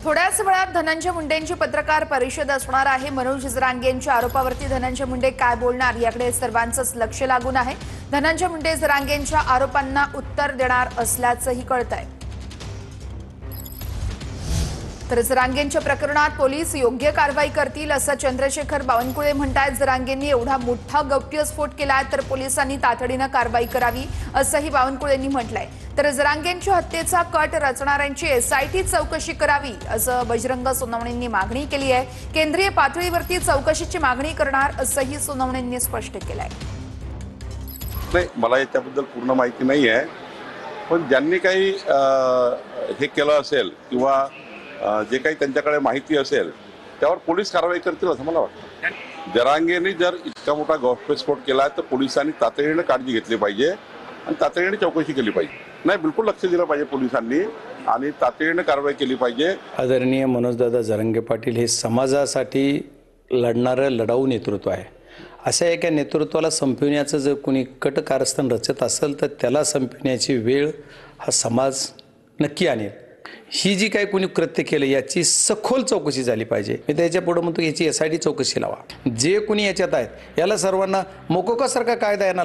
थोड्याच वेळात धनंजय मुंडेंची पत्रकार परिषद असणार आहे। मनोज जरांगेंच्या आरोपावरती धनंजय मुंडे काय बोलणार याकडे सर्वांचंच लक्ष लागून आहे। धनंजय मुंडे जरांगेंच्या आरोपांना उत्तर देणार असल्याचंही कळतंय। तर जरांगेंच्या प्रकरणात पोलीस योग्य कारवाई करतील असं चंद्रशेखर बावनकुळे म्हणतात। जरांगेंनी एवढा मोठा गौप्यस्फोट केलाय तर पोलिसांनी तातडीने कारवाई करावी असंही बावनकुळेंनी म्हटलंय। तर जरांगेंच्या हत्येचा कट रचणाऱ्यांची एसआयटी चौकशी करावी असं बजरंग सोनवणेंनी मागणी केली आहे। केंद्रीय पातळीवरती चौकशीची मागणी करणार असंही सोनवणेंनी स्पष्ट केलंय। नाही, मला याच्याबद्दल पूर्ण माहिती नाही आहे, पण ज्यांनी काही हे केलं असेल किंवा जे काही त्यांच्याकडे माहिती असेल त्यावर पोलीस कारवाई करतील असं मला वाटतं। जरांगेंनी जर इतका मोठा गौप्यस्फोट केला तर पोलिसांनी तातडीने काळजी घेतली पाहिजे आणि तातडीने चौकशी केली पाहिजे। नाही, बिलकुल लक्ष दिलं पाहिजे पोलिसांनी आणि तातडीने कारवाई केली पाहिजे। आदरणीय मनोजदादा जरांगे पाटील हे समाजासाठी लढणारं लढाऊ नेतृत्व आहे। अशा एका नेतृत्वाला संपविण्याचं जर कोणी कट कारस्थान रचत असेल तर त्याला संपविण्याची वेळ हा समाज नक्की आणेल। ही जी काही कोणी कृत्य केलं याची सखोल चौकशी झाली पाहिजे। मी त्याच्या पुढे म्हणतो याची एसआयटी चौकशी लावा। जे कोणी याच्यात आहेत याला सर्वांना मोकोकासारखा कायदा यांना